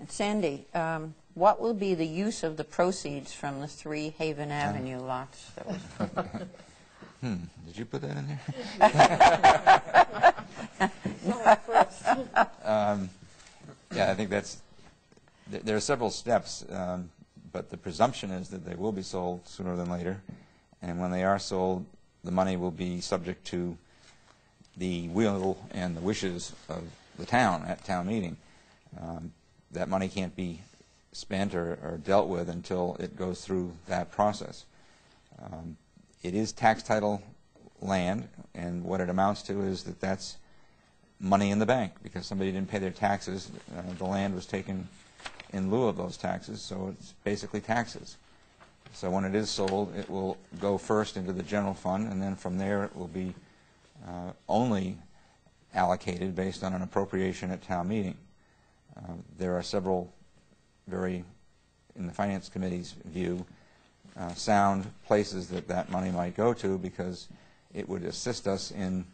Sandy, what will be the use of the proceeds from the 3 Haven Avenue lots? That was Did you put that in there? Yeah, I think there are several steps, but the presumption is that they will be sold sooner than later, and when they are sold, the money will be subject to the will and the wishes of the town at town meeting. That money can't be spent or dealt with until it goes through that process. It is tax title land, and what it amounts to is that that's money in the bank because somebody didn't pay their taxes. The land was taken in lieu of those taxes, so it's basically taxes. So when it is sold, it will go first into the general fund, and then from there it will be only allocated based on an appropriation at town meeting. There are several very, in the Finance Committee's view, sound places that money might go to because it would assist us in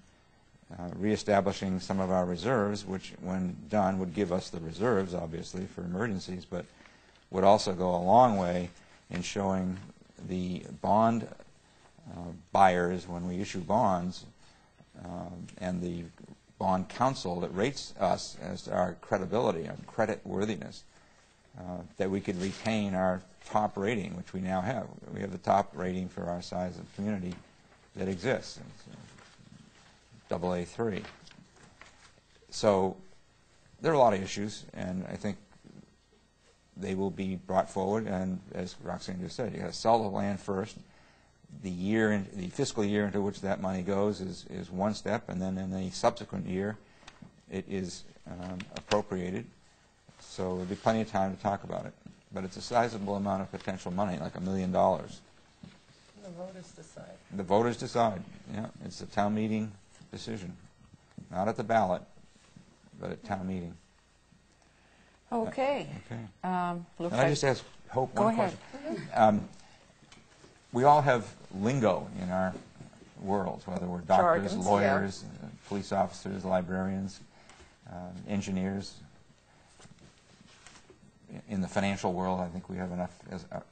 reestablishing some of our reserves, which when done would give us the reserves, obviously, for emergencies, but would also go a long way in showing the bond buyers when we issue bonds and the bond council that rates us as our credibility, our credit worthiness, that we could retain our top rating, which we now have. We have the top rating for our size of community that exists. It's AA3. So there are a lot of issues, and I think they will be brought forward, and as Roxanne just said, you got to sell the land first. The fiscal year into which that money goes is one step, and then in the subsequent year it is appropriated. So there'll be plenty of time to talk about it. But it's a sizable amount of potential money, like $1 million. The voters decide. The voters decide. Yeah, it's a town meeting decision, not at the ballot, but at town meeting. okay. Okay. Looks Can like I just ask Hope Go one ahead. question? We all have lingo in our worlds, whether we're doctors, Jargons, lawyers, police officers, librarians, engineers. In the financial world, I think we have enough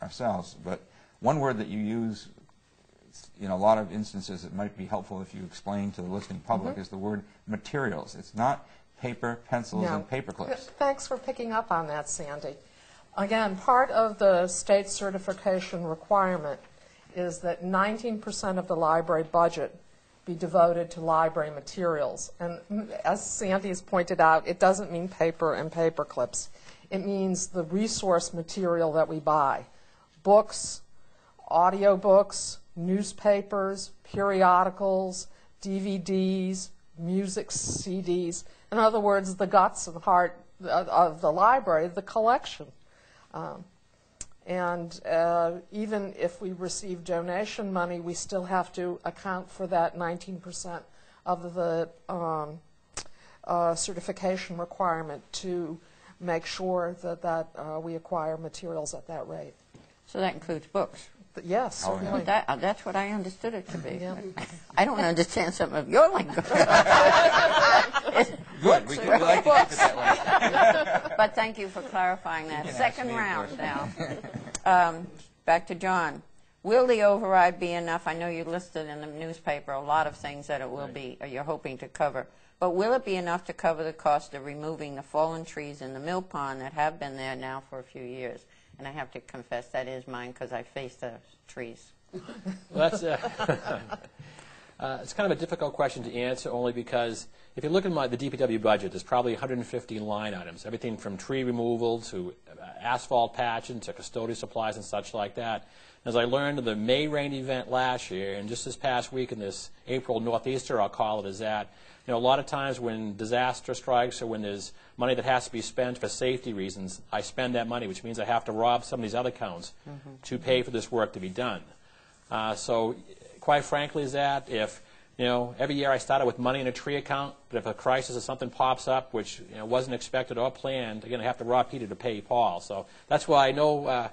ourselves. But one word that you use in a lot of instances that might be helpful if you explain to the listening public is the word materials. It's not paper, pencils, and paper clips. Thanks for picking up on that, Sandy. Again, part of the state certification requirement is that 19% of the library budget be devoted to library materials. And as Sandy has pointed out, it doesn't mean paper and paper clips. It means the resource material that we buy. Books, audiobooks, newspapers, periodicals, DVDs, music CDs. In other words, the guts and heart of the library, the collection. And even if we receive donation money, we still have to account for that 19% of the certification requirement to make sure that we acquire materials at that rate. So that includes books. But yes, certainly. That's what I understood it to be. Yeah. I don't understand some of your lingo. Good. We like to keep it that way. But thank you for clarifying that. Second round now. Back to John. Will the override be enough? I know you listed in the newspaper a lot of things that it will be, or you're hoping to cover. But will it be enough to cover the cost of removing the fallen trees in the mill pond that have been there now for a few years? And I have to confess that is mine because I face the trees. Well, that's it's kind of a difficult question to answer only because if you look at the DPW budget, there's probably 150 line items, everything from tree removal to asphalt patching to custodial supplies and such like that. As I learned in the May rain event last year, and just this past week in this April Northeaster, I'll call it as that, a lot of times when disaster strikes or when there's money that has to be spent for safety reasons, I spend that money, which means I have to rob some of these other accounts to pay for this work to be done. So quite frankly is that if, every year I started with money in a tree account, but if a crisis or something pops up which wasn't expected or planned, again, I have to rob Peter to pay Paul. So that's why I know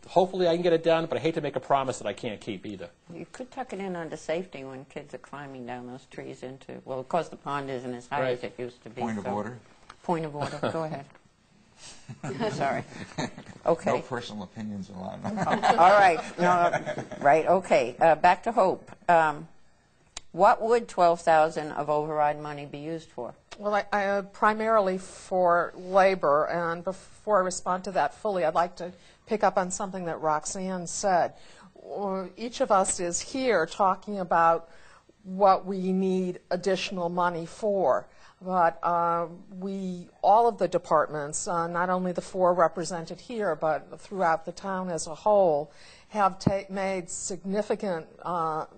hopefully I can get it done, but I hate to make a promise that I can't keep either. You could tuck it in under safety when kids are climbing down those trees into, well, of course the pond isn't as high as it used to be. Point of order. Point of order. Go ahead. Sorry. Okay. No personal opinions allowed. All right. No, right. Okay. Back to Hope. What would $12,000 of override money be used for? Well, primarily for labor, and before I respond to that fully, I'd like to pick up on something that Roxanne said. Each of us is here talking about what we need additional money for, but all of the departments, not only the 4 represented here, but throughout the town as a whole, have made significant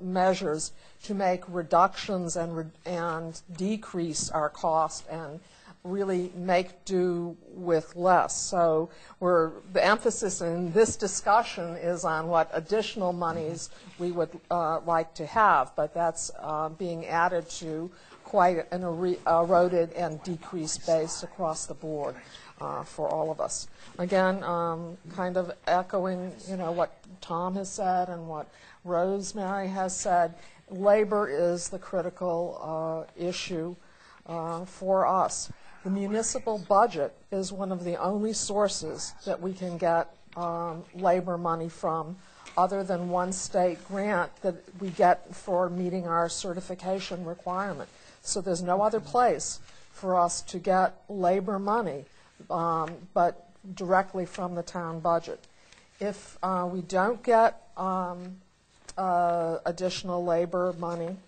measures to make reductions and decrease our cost and really make do with less. So the emphasis in this discussion is on what additional monies we would like to have, but that's being added to quite an eroded and decreased base across the board for all of us. Again, kind of echoing, what Tom has said and what Rosemary has said, labor is the critical issue for us. The municipal budget is one of the only sources that we can get labor money from, other than one state grant that we get for meeting our certification requirement. So there's no other place for us to get labor money but directly from the town budget. If we don't get additional labor money,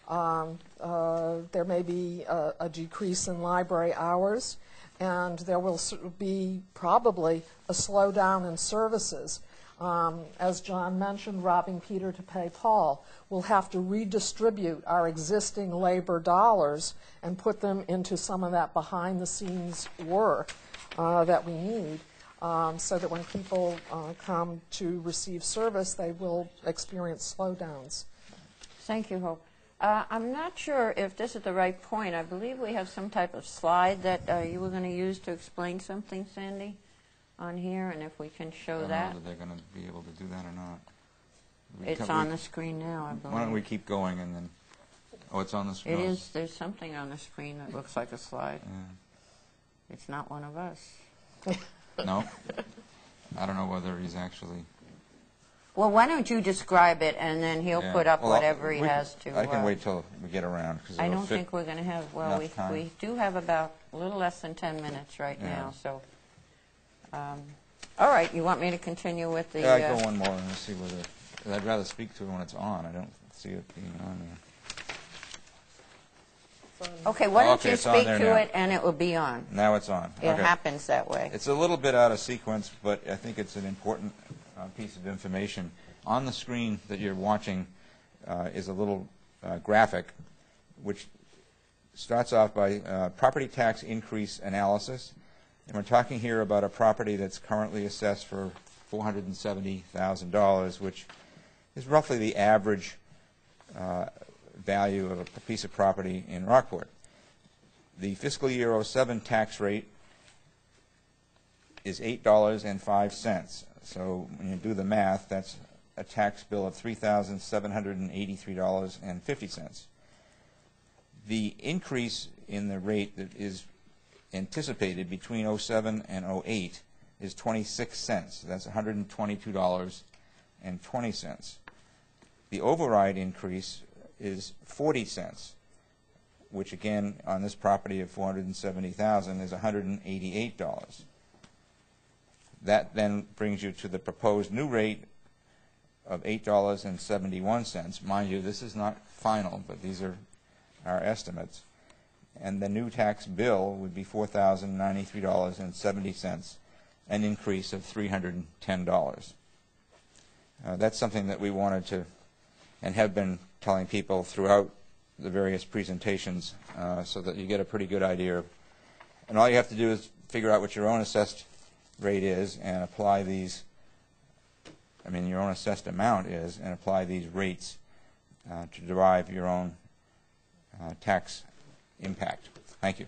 there may be a decrease in library hours, and there will be probably a slowdown in services. As John mentioned, robbing Peter to pay Paul. We'll have to redistribute our existing labor dollars and put them into some of that behind-the-scenes work that we need, so that when people come to receive service, they will experience slowdowns. Thank you, Hope. I'm not sure if this is the right point. I believe we have some type of slide that you were going to use to explain something, Sandy, on here, and if we can show that. I don't know whether they're going to be able to do that or not. It's on the screen now, I believe. Why don't we keep going and then... Oh, it's on the screen. It is. There's something on the screen that looks like a slide. Yeah. It's not one of us. No? I don't know whether he's actually... Well, why don't you describe it, and then he'll put up whatever he has to... I can wait till we get around. I don't think we're going to have... Well, we do have about a little less than 10 minutes right now, so... all right, you want me to continue with the... Yeah, I'll go one more and see whether... I'd rather speak to it when it's on. I don't see it being on there. Okay, why don't you speak to it, and it will be on. Now it's on. It happens that way. It's a little bit out of sequence, but I think it's an important piece of information. On the screen that you're watching is a little graphic which starts off by property tax increase analysis. And we're talking here about a property that's currently assessed for $470,000, which is roughly the average value of a piece of property in Rockport. The fiscal year 07 tax rate is $8.05. So when you do the math, that's a tax bill of $3,783.50. The increase in the rate that is anticipated between 07 and 08 is 26 cents. That's $122.20. The override increase is 40 cents, which again on this property of $470,000 is $188. That then brings you to the proposed new rate of $8.71. Mind you, this is not final, but these are our estimates. And the new tax bill would be $4,093.70, an increase of $310. That's something that we wanted to and have been telling people throughout the various presentations so that you get a pretty good idea. And all you have to do is figure out what your own assessed rate is and apply these, your own assessed amount is, and apply these rates to derive your own tax impact. Thank you.